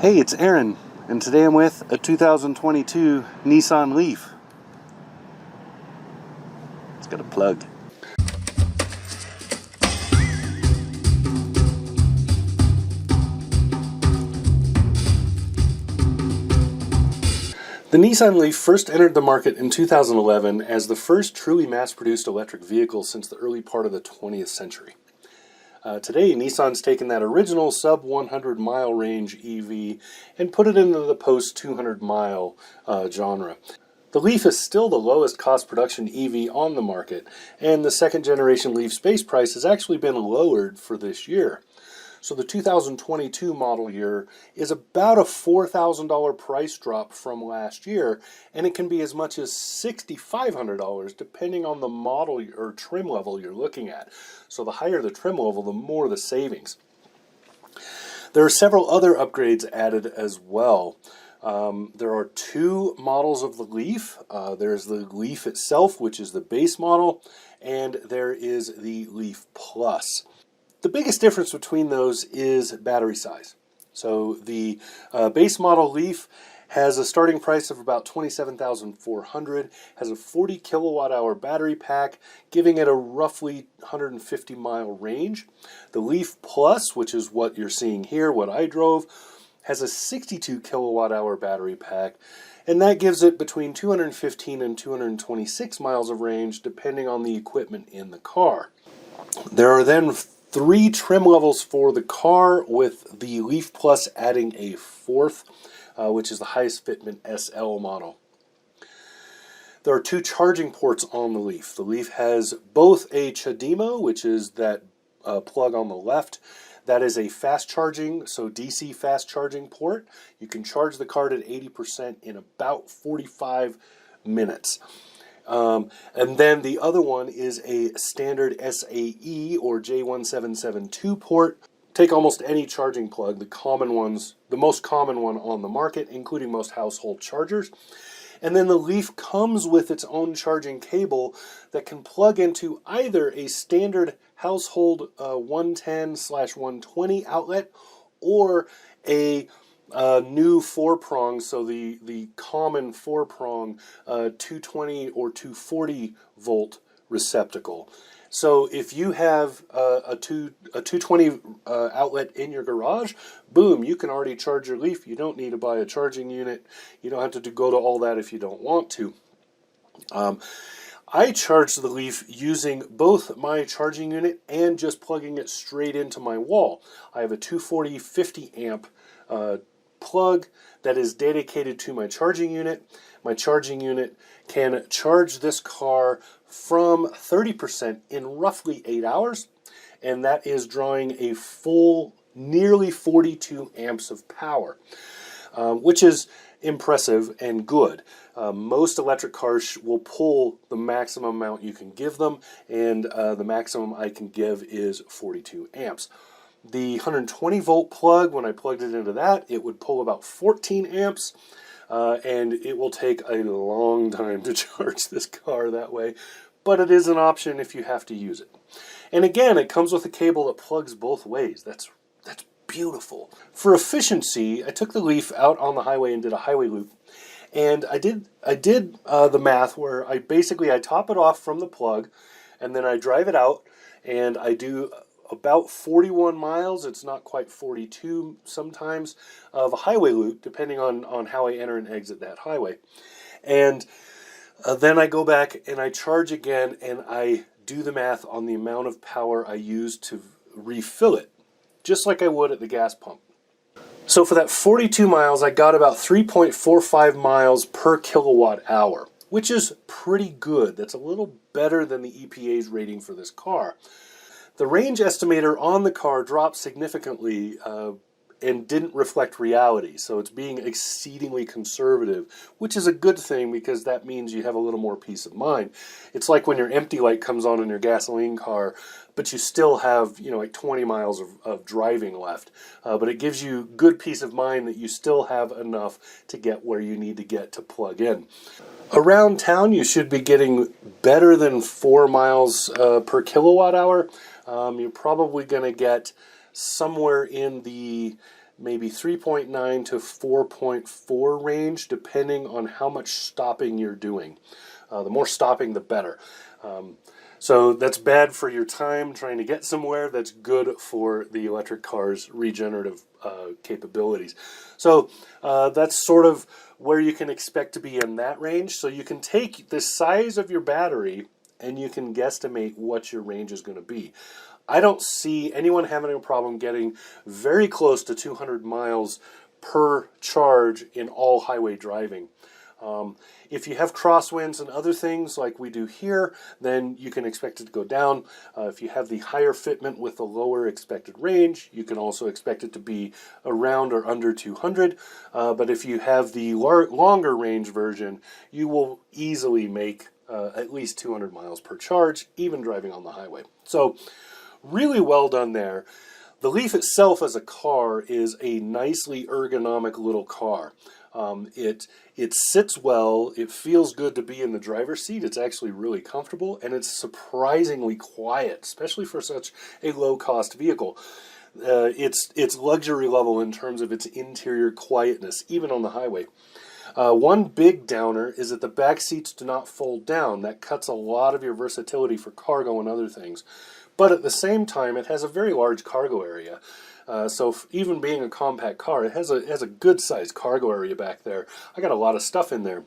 Hey, it's Aaron, and today I'm with a 2022 Nissan Leaf. It's got a plug. The Nissan Leaf first entered the market in 2011 as the first truly mass-produced electric vehicle since the early part of the 20th century. Today, Nissan's taken that original sub 100 mile range EV and put it into the post 200 mile genre. The Leaf is still the lowest cost production EV on the market, and the second generation Leaf's base price has actually been lowered for this year. So the 2022 model year is about a $4,000 price drop from last year, and it can be as much as $6,500 depending on the model or trim level you're looking at. So the higher the trim level, the more the savings. There are several other upgrades added as well. There are two models of the Leaf. There's the Leaf itself, which is the base model, and there is the Leaf Plus. The biggest difference between those is battery size. So the base model Leaf has a starting price of about $27,400, has a 40 kilowatt hour battery pack, giving it a roughly 150 mile range. The Leaf Plus, which is what you're seeing here, what I drove, has a 62 kilowatt hour battery pack, and that gives it between 215 and 226 miles of range, depending on the equipment in the car. There are then three trim levels for the car, with the Leaf Plus adding a fourth, which is the highest fitment SL model. There are two charging ports on the Leaf. The Leaf has both a CHAdeMO, which is that plug on the left. That is a fast charging, so DC fast charging port. You can charge the car at 80% in about 45 minutes. And then the other one is a standard SAE or J1772 port. Take almost any charging plug, the most common one on the market, including most household chargers. And then the Leaf comes with its own charging cable that can plug into either a standard household 110/120 outlet or a new four-prong, so the common four-prong 220 or 240 volt receptacle. So if you have a 220 outlet in your garage, boom, you can already charge your Leaf. You don't need to buy a charging unit. You don't have to go to all that if you don't want to. I charge the Leaf using both my charging unit and just plugging it straight into my wall. I have a 240 50 amp plug that is dedicated to my charging unit. My charging unit can charge this car from 30% in roughly 8 hours, and that is drawing a full nearly 42 amps of power, which is impressive and good. Most electric cars will pull the maximum amount you can give them, and the maximum I can give is 42 amps. The 120 volt plug, when I plugged it into that, it would pull about 14 amps, and it will take a long time to charge this car that way, but it is an option if you have to use it. And again, it comes with a cable that plugs both ways. That's beautiful. For efficiency, I took the Leaf out on the highway and did a highway loop, and I did the math where I top it off from the plug, and then I drive it out, and I do about 41 miles, it's not quite 42 sometimes, of a highway loop, depending on how I enter and exit that highway. And then I go back and I charge again, and I do the math on the amount of power I use to refill it, just like I would at the gas pump. So for that 42 miles, I got about 3.45 miles per kilowatt hour, which is pretty good. That's a little better than the EPA's rating for this car. The range estimator on the car dropped significantly and didn't reflect reality, so it's being exceedingly conservative, which is a good thing because that means you have a little more peace of mind. It's like when your empty light comes on in your gasoline car, but you still have, like 20 miles of driving left. But it gives you good peace of mind that you still have enough to get where you need to get to plug in. Around town, you should be getting better than 4 miles per kilowatt hour. You're probably going to get somewhere in the maybe 3.9 to 4.4 range, depending on how much stopping you're doing. The more stopping, the better. So that's bad for your time trying to get somewhere. That's good for the electric car's regenerative capabilities. So that's sort of where you can expect to be in that range. So you can take the size of your battery and you can guesstimate what your range is going to be. I don't see anyone having a problem getting very close to 200 miles per charge in all highway driving. If you have crosswinds and other things like we do here, then you can expect it to go down. If you have the higher fitment with the lower expected range, you can also expect it to be around or under 200. But if you have the longer range version, you will easily make at least 200 miles per charge, even driving on the highway. So really well done there. The Leaf itself as a car is a nicely ergonomic little car. It sits well, it feels good to be in the driver's seat, it's actually really comfortable, and it's surprisingly quiet, especially for such a low-cost vehicle. It's luxury level in terms of its interior quietness, even on the highway. One big downer is that the back seats do not fold down. That cuts a lot of your versatility for cargo and other things. But at the same time, it has a very large cargo area. So even being a compact car, it has a good-sized cargo area back there. I got a lot of stuff in there.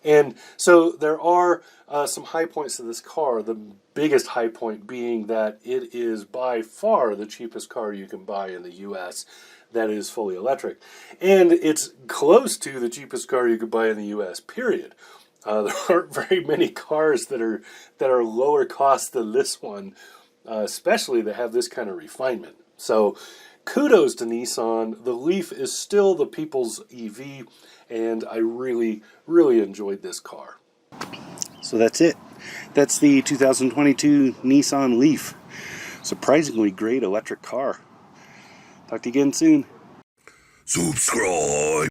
And so there are some high points to this car, the biggest high point being that it is by far the cheapest car you can buy in the U.S. that is fully electric. And it's close to the cheapest car you could buy in the U.S., period. There aren't very many cars that are lower cost than this one, especially that have this kind of refinement. So kudos to Nissan. The Leaf is still the people's EV, and I really, really enjoyed this car. So that's it. That's the 2022 Nissan Leaf. Surprisingly great electric car. Talk to you again soon. Subscribe.